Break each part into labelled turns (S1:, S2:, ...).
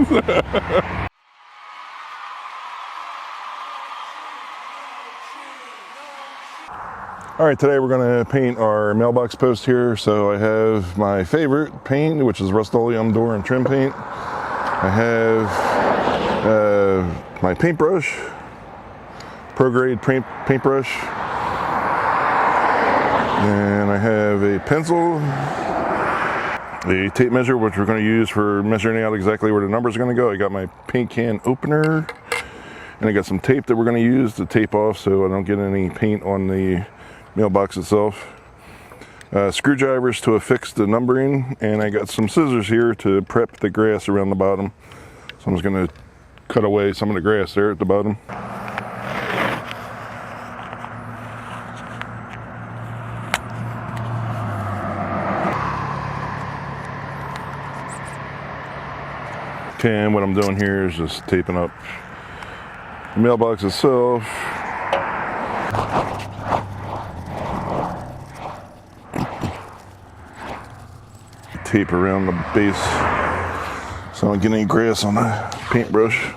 S1: All right, today we're going to paint our mailbox post here. So I have my favorite paint, which is Rust-Oleum Door Trim Paint. I have my paintbrush, pro grade paintbrush, and I have a pencil, a tape measure, which we're going to use for measuring out exactly where the numbers are going to go. I got my paint can opener, and I got some tape that we're going to use to tape off so I don't get any paint on the mailbox itself. Screwdrivers to affix the numbering, and I got some scissors here to prep the grass around the bottom. So I'm just going to cut away some of the grass there at the bottom. Okay, and what I'm doing here is just taping up the mailbox itself. Tape around the base so I don't get any grass on the paintbrush.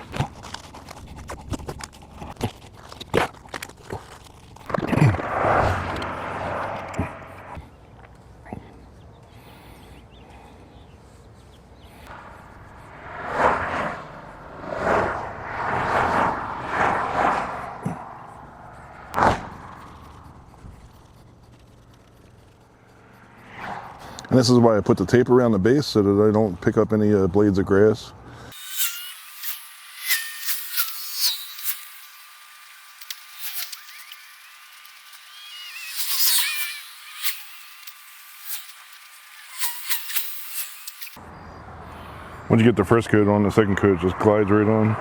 S1: And this is why I put the tape around the base so that I don't pick up any blades of grass. Once you get the first coat on, the second coat just glides right on.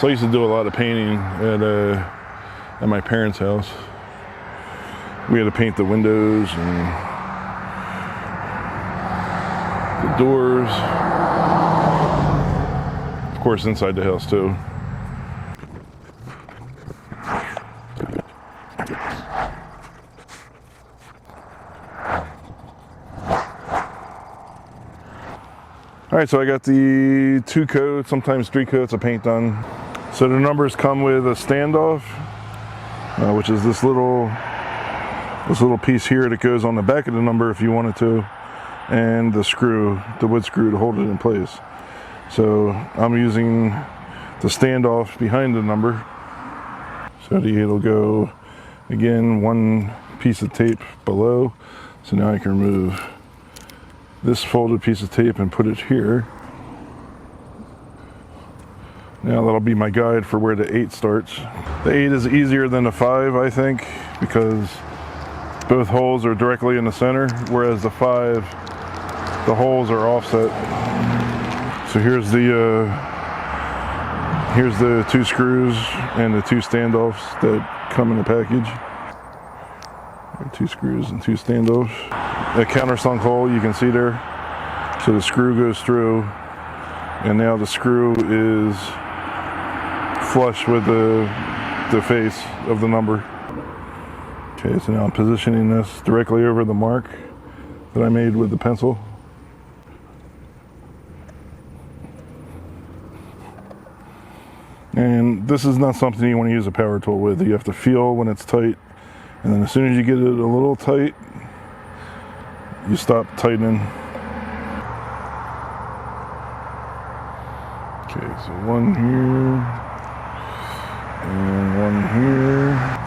S1: So I used to do a lot of painting at my parents' house. We had to paint the windows and the doors, of course inside the house too. All right, so I got the 2 coats, sometimes 3 coats of paint done. So the numbers come with a standoff, which is this little piece here that goes on the back of the number if you wanted to, and the screw, the wood screw to hold it in place. So I'm using the standoff behind the number. So it'll go, again, 1 piece of tape below. So now I can remove this folded piece of tape and put it here. Now that'll be my guide for where the 8 starts. The 8 is easier than the 5, I think, because both holes are directly in the center, whereas the 5, the holes are offset. So here's the 2 screws and the 2 standoffs that come in the package. 2 screws and 2 standoffs. A countersunk hole you can see there. So the screw goes through, and now the screw is flush with the face of the number. Okay, so now I'm positioning this directly over the mark that I made with the pencil. And this is not something you want to use a power tool with. You have to feel when it's tight, and then as soon as you get it a little tight, you stop tightening. Okay, so 1 here, and 1 here.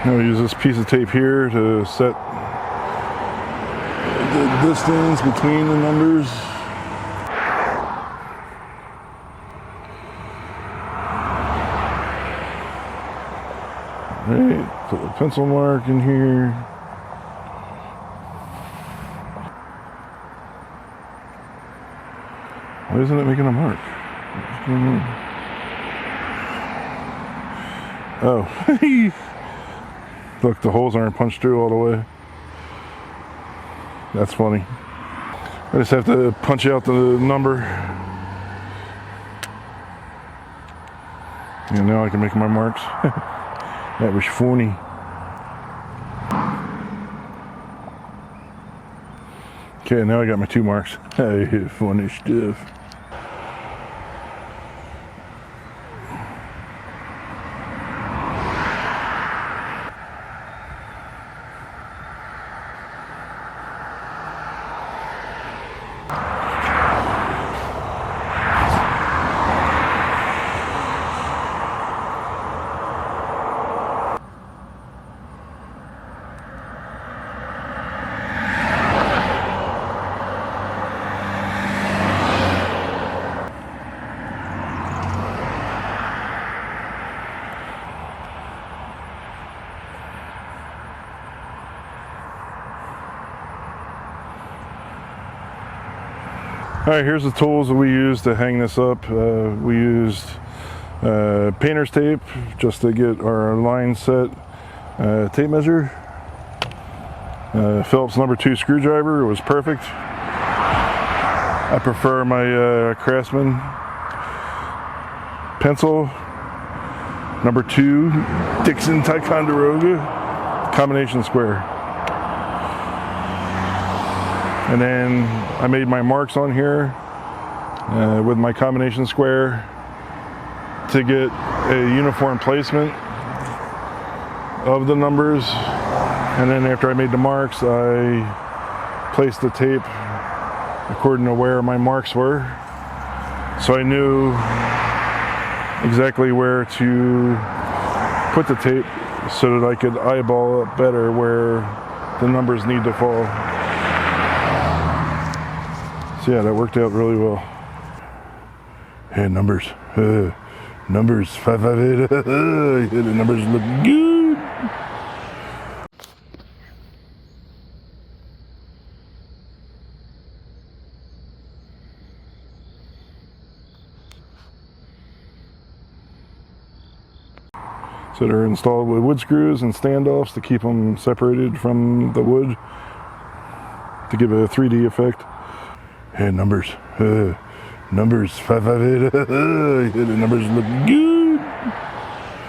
S1: Now we use this piece of tape here to set the distance between the numbers. Alright, put a pencil mark in here. Why isn't it making a mark? Oh. Look, the holes aren't punched through all the way. That's funny. I just have to punch out the number. And now I can make my marks. That was funny. Okay, now I got my 2 marks. Hey, funny stuff. Alright, here's the tools that we used to hang this up. We used painter's tape just to get our line set, tape measure, Phillips number 2 screwdriver. It was perfect. I prefer my Craftsman pencil number 2 Dixon Ticonderoga combination square. And then I made my marks on here with my combination square to get a uniform placement of the numbers. And then after I made the marks, I placed the tape according to where my marks were. So I knew exactly where to put the tape so that I could eyeball it better where the numbers need to fall. So yeah, that worked out really well. Hey, numbers. Numbers 558. The numbers look good. So they're installed with wood screws and standoffs to keep them separated from the wood to give a 3D effect. Hey, numbers. Numbers 558. The numbers look good.